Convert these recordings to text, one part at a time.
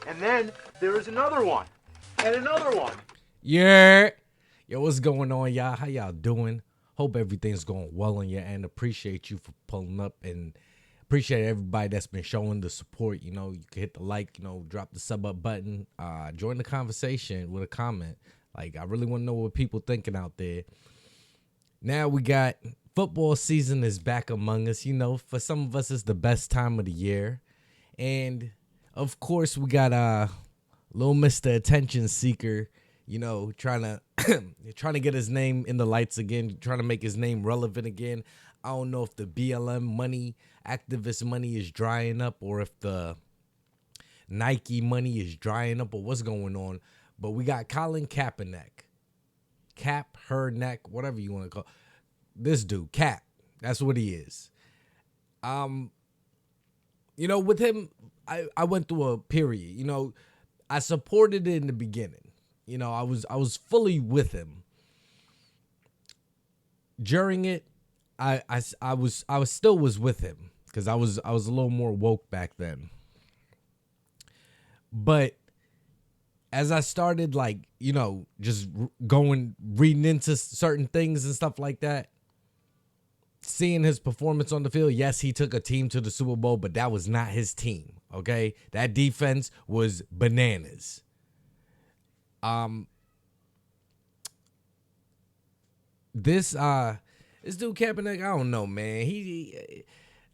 And then there is another one. And another one. Yeah. Yo, what's going on, y'all? How y'all doing? Hope everything's going well on your end. Appreciate you for pulling up and appreciate everybody that's been showing the support. You know, you can hit the like, drop the sub up button, join the conversation with a comment. Like, I really want to know what people thinking out there. Now we got football season is back among us. You know, for some of us, it's the best time of the year. And of course, we got little Mr. Attention Seeker, trying to get his name in the lights again, trying to make his name relevant again. I don't know if the BLM money, activist money is drying up or if the Nike money is drying up or what's going on. But we got Colin Kaepernick. Cap, her neck, whatever you want to call this dude, Cap. That's what he is. With him, I went through a period. I supported it in the beginning. I was fully with him. During it, I still was with him because I was a little more woke back then. But as I started just reading into certain things and stuff like that, seeing his performance on the field, yes, he took a team to the Super Bowl, but that was not his team, okay? That defense was bananas. This dude Kaepernick, I don't know, man.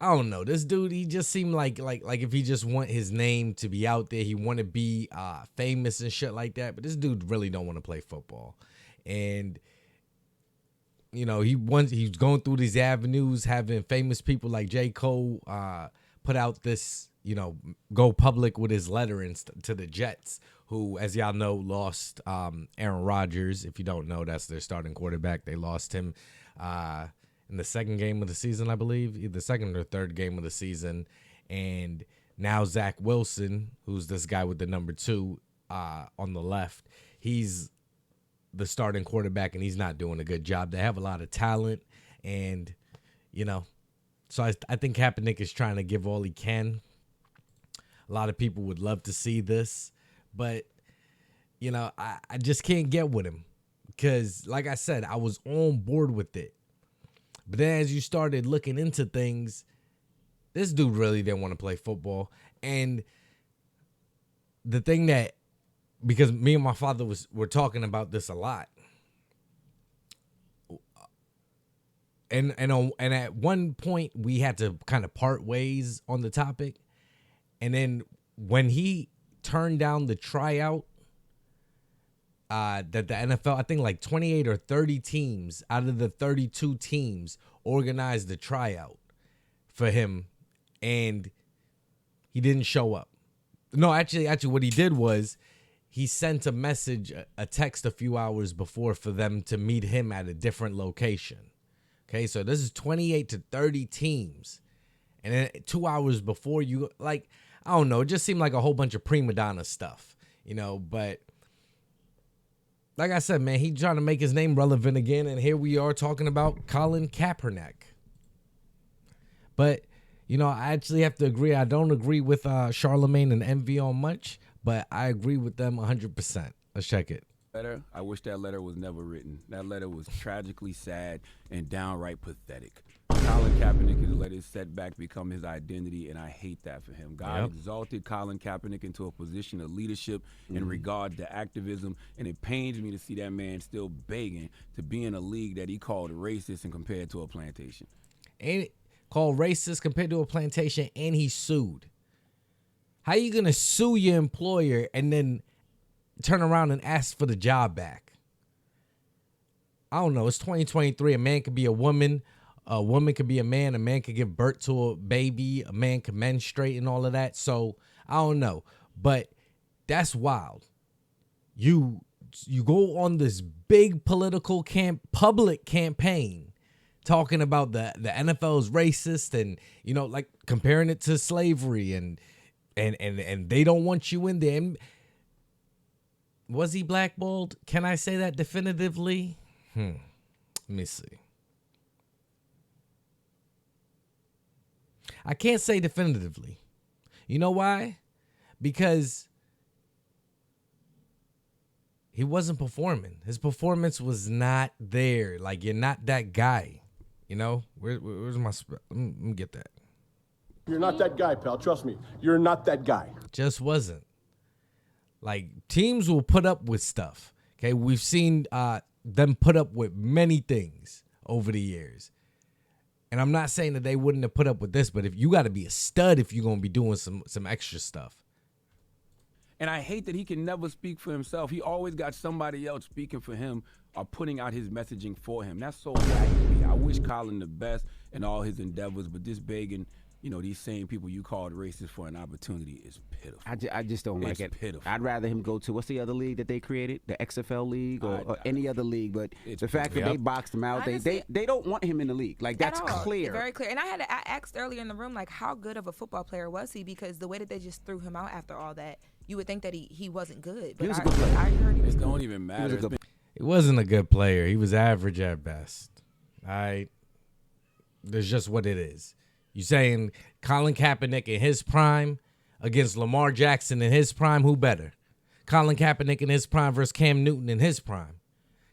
I don't know. This dude, he just seemed like if he just want his name to be out there, he want to be famous and shit like that. But this dude really don't want to play football, and he's going through these avenues, having famous people like J. Cole put out this, go public with his letter to the Jets, who, as y'all know, lost Aaron Rodgers. If you don't know, that's their starting quarterback. They lost him in the second game of the season, I believe, either second or third game of the season. And now Zach Wilson, who's this guy with the number 2 on the left, he's the starting quarterback, and he's not doing a good job. They have a lot of talent, and, so I think Kaepernick is trying to give all he can. A lot of people would love to see this, but, I just can't get with him because, like I said, I was on board with it. But then as you started looking into things, this dude really didn't want to play football. And the thing that, because me and my father were talking about this a lot. And at one point we had to kind of part ways on the topic. And then when he turned down the tryout, that the NFL, I think like 28 or 30 teams out of the 32 teams organized the tryout for him, and he didn't show up. No, actually what he did was he sent a message, a text a few hours before for them to meet him at a different location. Okay, so this is 28 to 30 teams. And then 2 hours before I don't know, it just seemed like a whole bunch of prima donna stuff, but like I said, man, he's trying to make his name relevant again, and here we are talking about Colin Kaepernick. But, I actually have to agree. I don't agree with Charlemagne and Envy on much, but I agree with them 100%. Let's check it. I wish that letter was never written. That letter was tragically sad and downright pathetic. Colin Kaepernick has let his setback become his identity, and I hate that for him. God exalted Colin Kaepernick into a position of leadership in regards to activism, and it pains me to see that man still begging to be in a league that he called racist and compared to a plantation. And called racist compared to a plantation, and he sued. How you going to sue your employer and then turn around and ask for the job back? I don't know. It's 2023. A man could be a woman could be a man could give birth to a baby, a man could menstruate and all of that. So I don't know, but that's wild. You go on this big political public campaign talking about the NFL is racist and, comparing it to slavery and they don't want you in there. Was he blackballed? Can I say that definitively? Let me see. I can't say definitively. You know why? Because he wasn't performing. His performance was not there. Like, you're not that guy. You know? Where's my let me get that. You're not that guy, pal. Trust me. You're not that guy. Just wasn't. Like, teams will put up with stuff. Okay, we've seen them put up with many things over the years. And I'm not saying that they wouldn't have put up with this, but if you got to be a stud if you're going to be doing some extra stuff. And I hate that he can never speak for himself. He always got somebody else speaking for him or putting out his messaging for him. That's so whack to me. I wish Colin the best in all his endeavors, but this begging, these same people you called racist for an opportunity is pitiful. I just don't like it. Pitiful. I'd rather him go to, what's the other league that they created? The XFL league or any other league. But the fact that they boxed him out, Honestly, they don't want him in the league. Like, that's clear. Very clear. And I asked earlier in the room, like, how good of a football player was he? Because the way that they just threw him out after all that, you would think that he wasn't good. But He was a good player. I heard he was It good. don't even matter. He wasn't a good player. He was average at best. All right? That's just what it is. You saying Colin Kaepernick in his prime against Lamar Jackson in his prime, who better? Colin Kaepernick in his prime versus Cam Newton in his prime.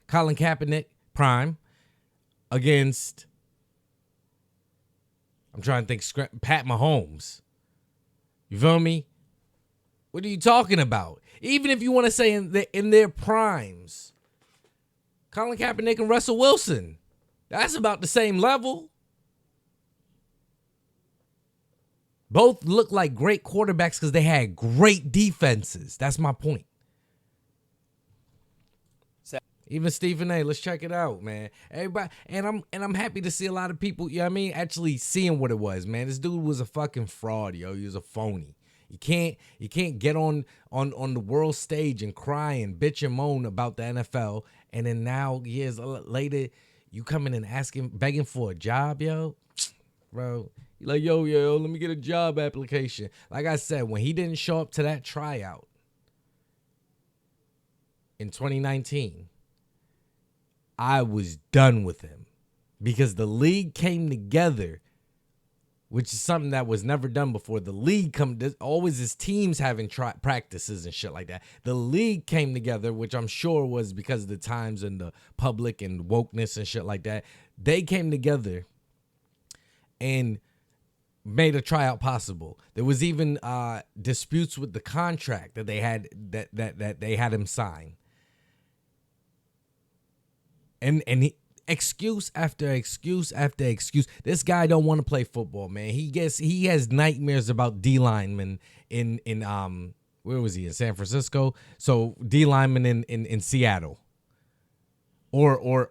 Colin Kaepernick prime against, I'm trying to think, Pat Mahomes. You feel me? What are you talking about? Even if you want to say in their primes, Colin Kaepernick and Russell Wilson, that's about the same level. Both look like great quarterbacks because they had great defenses. That's my point. Even Stephen A, let's check it out, man. Everybody, and I'm happy to see a lot of people, you know what I mean, actually seeing what it was, man. This dude was a fucking fraud, yo. He was a phony. You can't get on the world stage and cry and bitch and moan about the NFL, and then now years later, you coming and begging for a job, yo, bro. You're like, yo, let me get a job application. Like I said, when he didn't show up to that tryout in 2019, I was done with him because the league came together, which is something that was never done before. The league always is teams having practices and shit like that. The league came together, which I'm sure was because of the times and the public and wokeness and shit like that. They came together and made a tryout possible. There was even disputes with the contract that they had that they had him sign. And excuse after excuse after excuse. This guy don't want to play football, man. He has nightmares about D linemen in where was he, in San Francisco? So D linemen in Seattle. Or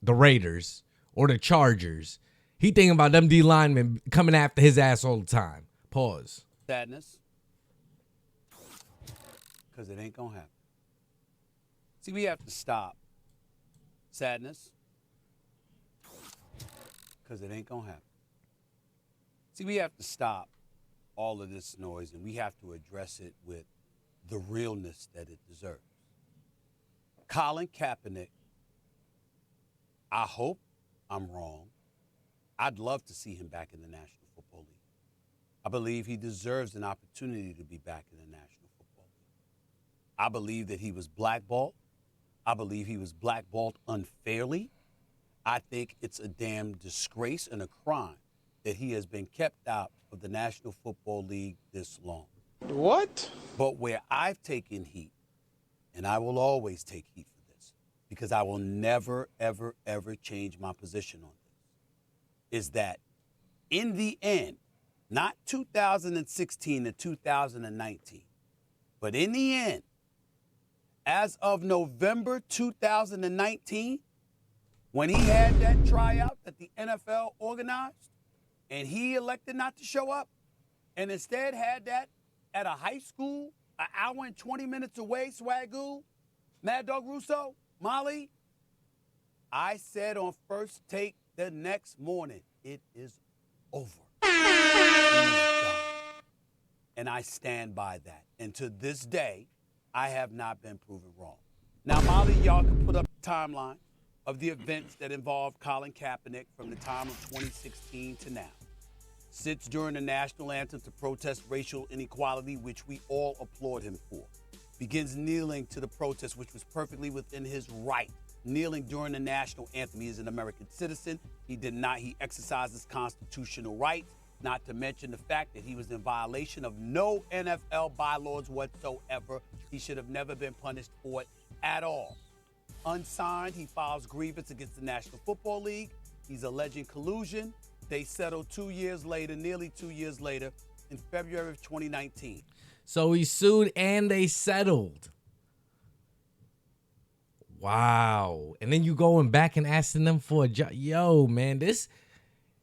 the Raiders or the Chargers. He thinking about them D linemen coming after his ass all the time. Pause. Sadness. Because it ain't gonna happen. See, we have to stop. Sadness. Because it ain't gonna happen. See, we have to stop all of this noise and we have to address it with the realness that it deserves. Colin Kaepernick, I hope I'm wrong. I'd love to see him back in the National Football League. I believe he deserves an opportunity to be back in the National Football League. I believe that he was blackballed. I believe he was blackballed unfairly. I think it's a damn disgrace and a crime that he has been kept out of the National Football League this long. What? But where I've taken heat, and I will always take heat for this, because I will never, ever, ever change my position on this, is that in the end, not 2016 to 2019, but in the end, as of November 2019, when he had that tryout that the NFL organized, and he elected not to show up, and instead had that at a high school, an hour and 20 minutes away, Swagoo, Mad Dog Russo, Molly, I said on First Take the next morning, it is over. And I stand by that. And to this day, I have not been proven wrong. Now, Molly, y'all can put up the timeline of the events that involved Colin Kaepernick from the time of 2016 to now. Sits during the national anthem to protest racial inequality, which we all applaud him for. begins kneeling to the protest, which was perfectly within his right. Kneeling during the national anthem. He is an American citizen. He exercised his constitutional right, not to mention the fact that he was in violation of no NFL bylaws whatsoever. He should have never been punished for it at all. Unsigned, he files grievance against the National Football League. He's alleging collusion. They settled 2 years later, nearly 2 years later, in February of 2019. So he sued and they settled. Wow. And then you going back and asking them for a job. Yo, man, this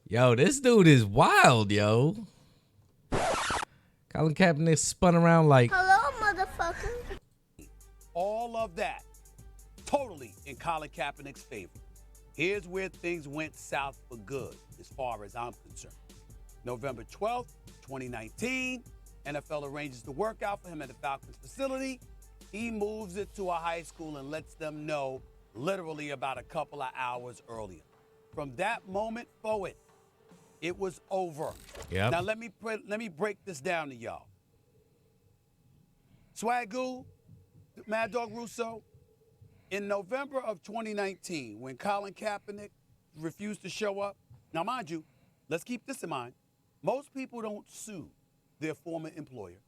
dude is wild, yo. Colin Kaepernick spun around like, hello, motherfucker. All of that totally in Colin Kaepernick's favor. Here's where things went south for good, as far as I'm concerned. November 12th, 2019, NFL arranges the workout for him at the Falcons facility. He moves it to a high school and lets them know literally about a couple of hours earlier. From that moment forward, it was over. Yep. Now let me break this down to y'all. Swagoo, Mad Dog Russo, in November of 2019, when Colin Kaepernick refused to show up, now mind you, let's keep this in mind, most people don't sue their former employer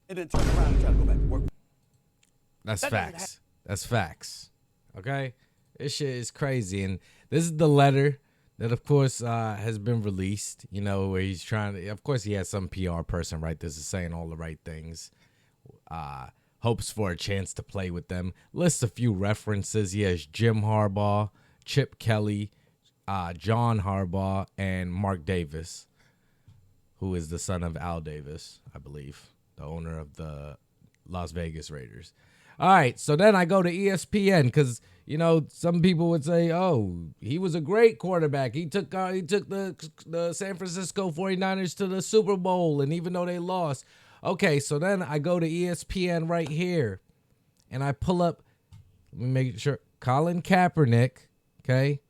and then turn around and try to go back to work. That's facts. That's facts. Okay? This shit is crazy. And this is the letter that, of course, has been released, you know, where he's trying to, of course, he has some PR person write this, is saying all the right things. Hopes for a chance to play with them. Lists a few references. He has Jim Harbaugh, Chip Kelly, John Harbaugh, and Mark Davis, who is the son of Al Davis, I believe, the owner of the Las Vegas Raiders. All right, so then I go to ESPN because, you know, some people would say, oh, he was a great quarterback. He took the San Francisco 49ers to the Super Bowl, and even though they lost. Okay, so then I go to ESPN right here, and I pull up, let me make sure, Colin Kaepernick, okay?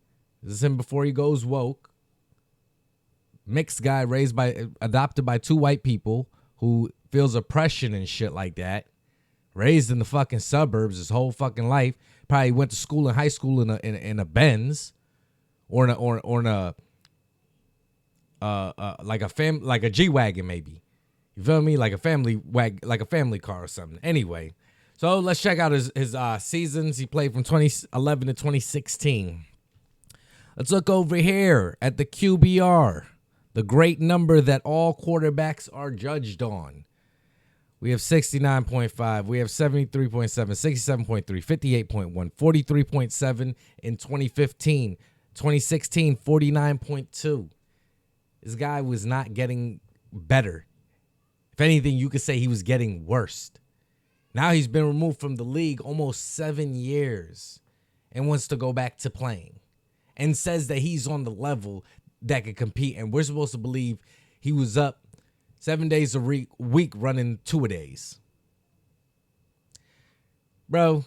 This is him before he goes woke. Mixed guy adopted by two white people who feels oppression and shit like that. Raised in the fucking suburbs his whole fucking life. Probably went to school in high school in a Benz, or in a like a G-Wagon maybe. You feel me? Like a family car or something. Anyway, so let's check out his seasons. He played from 2011 to 2016. Let's look over here at the QBR, the great number that all quarterbacks are judged on. We have 69.5. We have 73.7, 67.3, 58.1, 43.7 in 2015. 2016, 49.2. This guy was not getting better. If anything, you could say he was getting worse. Now he's been removed from the league almost 7 years and wants to go back to playing and says that he's on the level that could compete. And we're supposed to believe he was up 7 days a week running 2-a-days. Bro,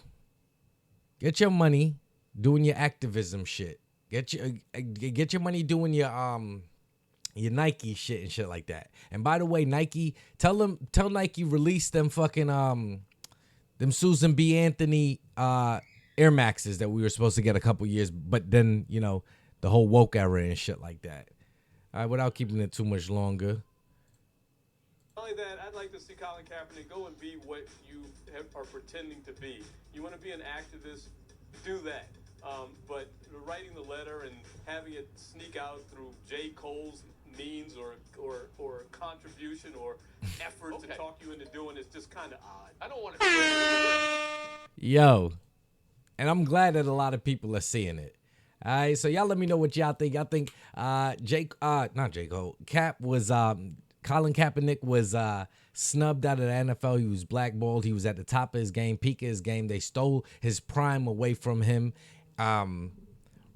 get your money doing your activism shit. Get your money doing your Nike shit and shit like that. And by the way, Nike, tell Nike release them fucking them Susan B. Anthony Air Maxes that we were supposed to get a couple years, but then, you know, the whole woke era and shit like that. All right, without keeping it too much longer. Not only that, I'd like to see Colin Kaepernick go and be what you are pretending to be. You want to be an activist, do that. But writing the letter and having it sneak out through J. Cole's means or contribution or effort to talk you into doing it's just kind of odd. I don't want to. Yo, and I'm glad that a lot of people are seeing it. All right, so y'all let me know what y'all think. Y'all think Colin Kaepernick was snubbed out of the NFL. He was blackballed. He was at the top of his game, peak of his game. They stole his prime away from him.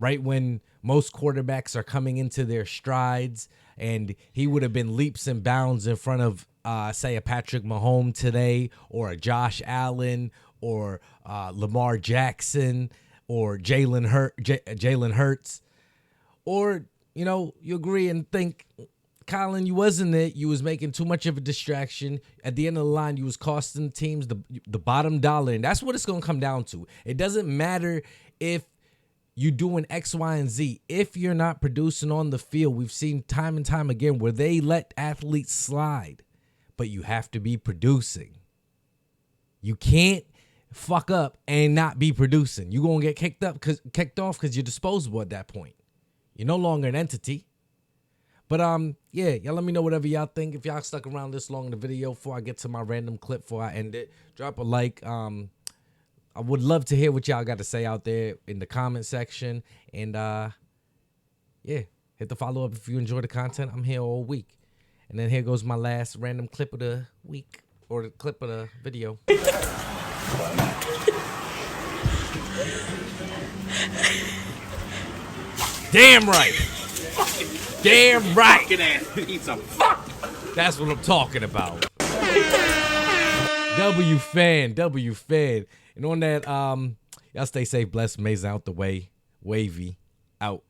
Right when most quarterbacks are coming into their strides, and he would have been leaps and bounds in front of, say, a Patrick Mahomes today, or a Josh Allen, or Lamar Jackson, or Jalen Hurts, or, you know, you agree and think Colin, you wasn't it. You was making too much of a distraction. At the end of the line, you was costing teams the bottom dollar, and that's what it's gonna come down to. It doesn't matter if you doing X, Y, and Z. If you're not producing on the field, we've seen time and time again where they let athletes slide, but you have to be producing. You can't fuck up and not be producing. You're gonna get kicked off because you're disposable at that point. You're no longer an entity. But yeah, y'all let me know whatever y'all think. If y'all stuck around this long in the video before I get to my random clip before I end it, drop a like. I would love to hear what y'all got to say out there in the comment section. And yeah, hit the follow up if you enjoy the content. I'm here all week. And then here goes my last random clip of the week, or the clip of the video. Damn right. Damn right. That's what I'm talking about. W fan. And on that, y'all stay safe, blessed, amazing, out the way, wavy, out.